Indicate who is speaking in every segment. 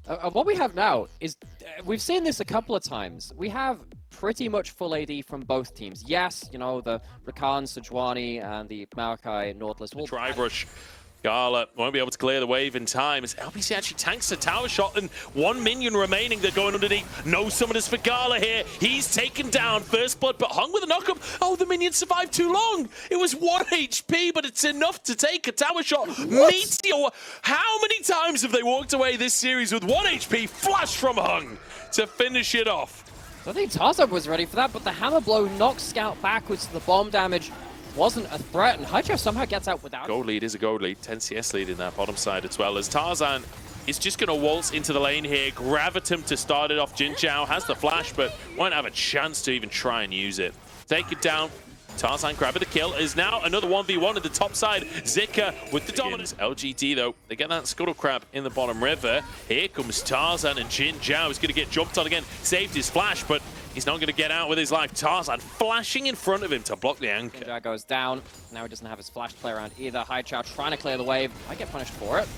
Speaker 1: What we have now is, we've seen this a couple of times. We have pretty much full AD from both teams. Yes, you know, the Rakan, Sejuani, and the Maokai Nautilus will
Speaker 2: drive rush. Gala won't be able to clear the wave in time as LPC actually tanks the tower shot and one minion remaining. They're going underneath. No summoners for Gala here. He's taken down first blood, but hung with a knockup. Oh, the minion survived too long. It was 1 HP, but it's enough to take a tower shot. What? Meteor. How many times have they walked away this series with 1 HP? Flash from Hung to finish it off.
Speaker 1: I think Tarzan was ready for that, but the hammer blow knocks Scout backwards to the bomb damage. Wasn't a threat, and Hydra somehow gets out without.
Speaker 2: Gold lead is a gold lead. 10 CS lead in that bottom side as well, as Tarzan is just going to waltz into the lane here. Gravitum to start it off. Jin Zhao has the flash, but won't have a chance to even try and use it. Take it down. Tarzan grabbing the kill. Is now another 1v1 at the top side. Zika with the dominance. LGD, though, they get that Scuttle Crab in the bottom river. Here comes Tarzan, and Jin Zhao is going to get jumped on again. Saved his flash, but he's not going to get out with his life. Tarzan flashing in front of him to block the anchor.
Speaker 1: Jin Zhao goes down. Now he doesn't have his flash to play around either. Haichao trying to clear the wave. Might get punished for it.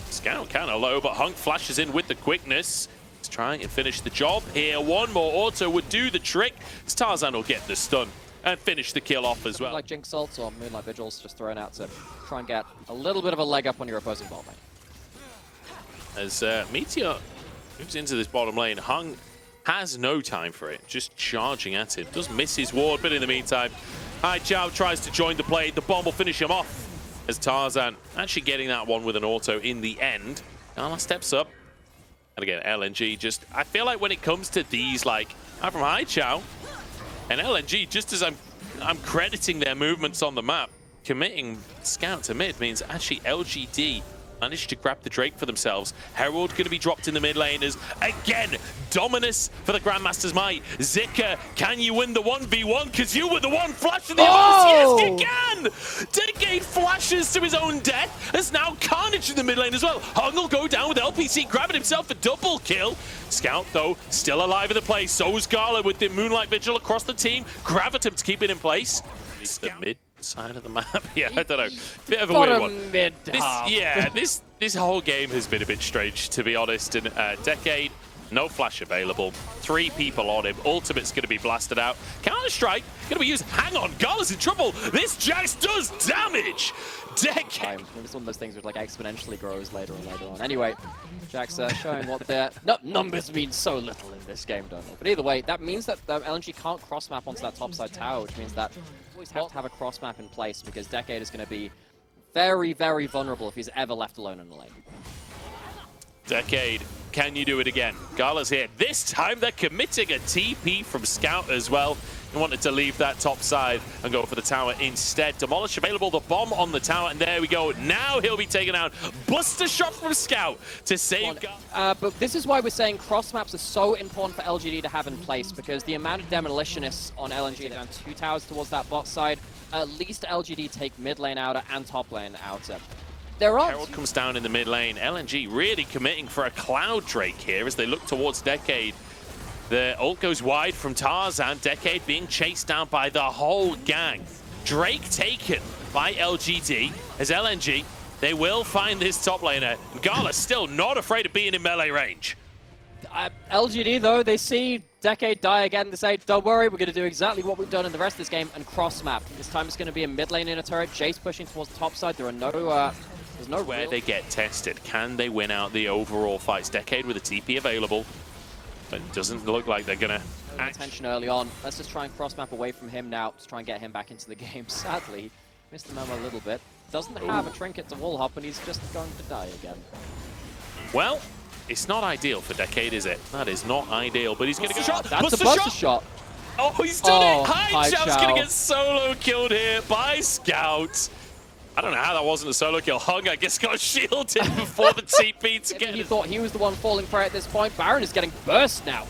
Speaker 2: Scout kind of low, but Hunk flashes in with the quickness. He's trying and finish the job here. One more auto would do the trick. Tarzan will get the stun and finish the kill off as well.
Speaker 1: Like Jinx Salts or Moonlight Vigils just thrown out to try and get a little bit of a leg up on your opposing ball lane.
Speaker 2: As Meteor moves into this bottom lane, Hung has no time for it, just charging at him. Does miss his ward, but in the meantime, Haichao tries to join the play. The bomb will finish him off as Tarzan actually getting that one with an auto in the end. Gala steps up. And again, LNG just, I feel like when it comes to these, like, I'm from Haichao and LNG, just as I'm crediting their movements on the map, committing Scout to mid means actually LGD managed to grab the Drake for themselves. Herald going to be dropped in the mid lane as, again, Dominus for the Grandmaster's Might. Zika, can you win the 1v1? Because you were the one flashing the
Speaker 1: Oh!
Speaker 2: Yes, you can! Decade flashes to his own death. There's now Carnage in the mid lane as well. Hung will go down with LPC, grabbing himself a double kill. Scout, though, still alive in the play. So is Gala with the Moonlight Vigil across the team. Gravitum to keep it in place. It's the mid side of the map. Yeah, I don't know. Bit of a weird one. This whole game has been a bit strange, to be honest. In Decade, no flash available. 3 people on him. Ultimate's going to be blasted out. Counter-Strike going to be used. Hang on, Gala's in trouble. This Jax does damage. Decade.
Speaker 1: It's one of those things which like exponentially grows later and later on. Anyway, Jax showing what their numbers mean so little in this game, don't they? But either way, that means that LNG can't cross-map onto that topside tower, which means that you always have to have a cross-map in place because Decade is going to be very, very vulnerable if he's ever left alone in the lane.
Speaker 2: Decade, can you do it again? Gala's here. This time they're committing a TP from Scout as well. He wanted to leave that top side and go for the tower instead. Demolish available, the bomb on the tower, and there we go. Now he'll be taken out. Buster shot from Scout to save Gala.
Speaker 1: But this is why we're saying cross maps are so important for LGD to have in place, because the amount of demolitionists on LNG down 2 towers towards that bot side, at least LGD take mid lane outer and top lane outer.
Speaker 2: Herald comes down in the mid lane. LNG really committing for a Cloud Drake here as they look towards Decade. The ult goes wide from Tarzan. Decade being chased down by the whole gang. Drake taken by LGD as LNG. They will find this top laner. Gala still not afraid of being in melee range.
Speaker 1: LGD, though, they see Decade die again. They say, don't worry, we're going to do exactly what we've done in the rest of this game and cross-map. This time it's going to be a mid lane in a turret. Jace pushing towards the top side. There are no... there's no
Speaker 2: where they get tested. Can they win out the overall fights? Decade with a TP available. But it doesn't look like they're going to...
Speaker 1: Attention early on. Let's just try and cross-map away from him now to try and get him back into the game. Sadly, missed the memo a little bit. Doesn't have a trinket to wall hop, and he's just going to die again.
Speaker 2: Well, it's not ideal for Decade, is it? That is not ideal, but he's going to go shot.
Speaker 1: That's a buster shot.
Speaker 2: Oh, he's done it. Haichao's going to get solo killed here by Scout. I don't know how that wasn't a solo kill. Hung, I guess, got shielded before the TP to get
Speaker 1: He thought he was the one falling prey at this point. Baron is getting burst now.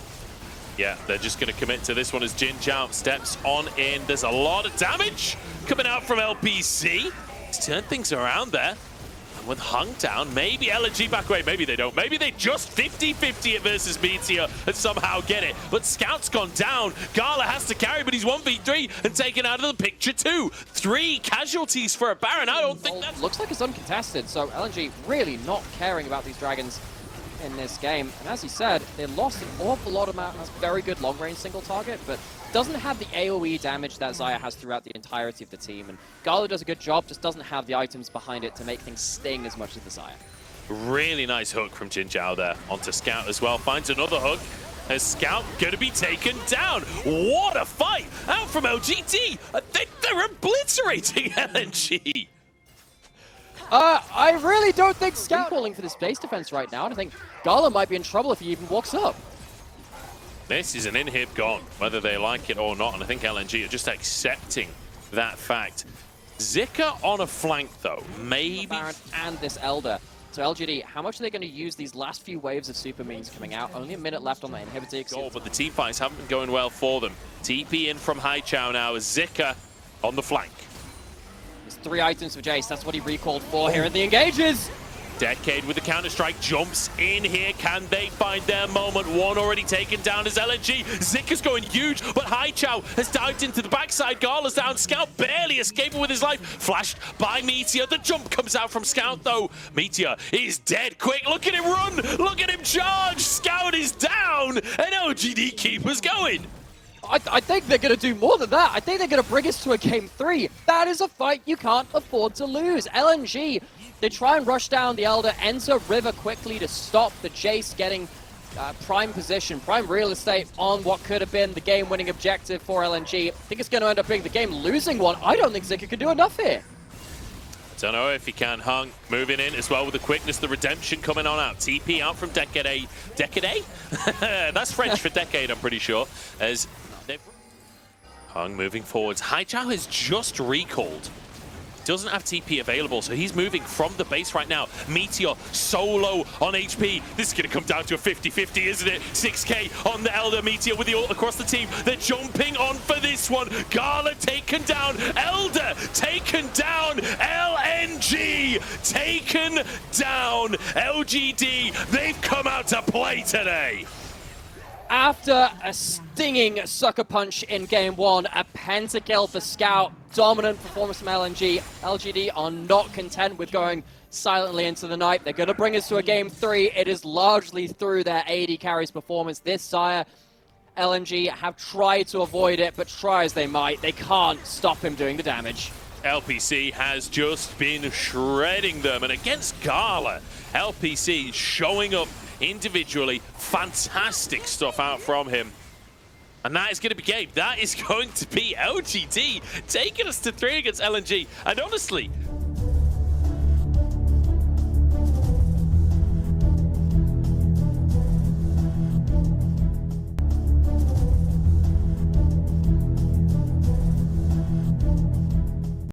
Speaker 2: Yeah, they're just going to commit to this one as Jin Zhao steps on in. There's a lot of damage coming out from LPC. He's turned things around there. And with Hung down, maybe LNG back away. Maybe they don't. Maybe they just 50-50 it versus Meteor and somehow get it. But Scout's gone down. Gala has to carry, but he's 1v3 and taken out of the picture too. 3 casualties for a Baron. I don't think that
Speaker 1: looks like it's uncontested. So LNG really not caring about these dragons in this game. And as you said, they lost an awful lot of amount. Has very good long-range single target, but doesn't have the AoE damage that Xayah has throughout the entirety of the team. And Gala does a good job, just doesn't have the items behind it to make things sting as much as the Xayah.
Speaker 2: Really nice hook from Jin Zhao there onto Scout as well. Finds another hook. As Scout going to be taken down. What a fight out from LGD. They're obliterating LNG.
Speaker 1: I really don't think Scout calling for this base defense right now, and I think Gala might be in trouble if he even walks up.
Speaker 2: This is an inhib gone, whether they like it or not, and I think LNG are just accepting that fact. Zika on a flank though, maybe.
Speaker 1: Baron and this Elder. So LGD, how much are they going to use these last few waves of super means coming out? Only a minute left on the inhibitor.
Speaker 2: Goal, but the team fights haven't been going well for them. TP in from Haichao now, Zika on the flank.
Speaker 1: There's 3 items for Jace, that's what he recalled for here in the engages.
Speaker 2: Decade with the Counter-Strike jumps in here. Can they find their moment? One already taken down as LNG. Zika's going huge, but Haichao has dived into the backside. Gala's down. Scout barely escaping with his life. Flashed by Meteor. The jump comes out from Scout, though. Meteor is dead quick. Look at him run. Look at him charge. Scout is down, and LGD keep us going.
Speaker 1: I think they're going to do more than that. I think they're going to bring us to a game 3. That is a fight you can't afford to lose. LNG, they try and rush down the Elder, enter River quickly to stop the Jace getting prime position, prime real estate on what could have been the game-winning objective for LNG. I think it's going to end up being the game-losing one. I don't think Zika can do enough here.
Speaker 2: Don't know if he can. Hung moving in as well with the quickness, the redemption coming on out. TP out from Decade A. Decade A? That's French for decade, I'm pretty sure. As Hung moving forwards. Haichao has just recalled. Doesn't have TP available, so he's moving from the base right now. Meteor solo on HP. This is going to come down to a 50-50, isn't it? 6k on the Elder. Meteor with the ult across the team. They're jumping on for this one. Gala taken down. Elder taken down. LNG taken down. LGD, they've come out to play today.
Speaker 1: After a stinging sucker punch in game 1, a pentakill for Scout, dominant performance from LNG. LGD are not content with going silently into the night. They're going to bring us to a game 3. It is largely through their AD carries performance. This Xayah, LNG have tried to avoid it, but try as they might, they can't stop him doing the damage.
Speaker 2: LPC has just been shredding them, and against Gala, LPC showing up individually. Fantastic stuff out from him. And that is going to be game. That is going to be LGD taking us to 3 against LNG. And honestly,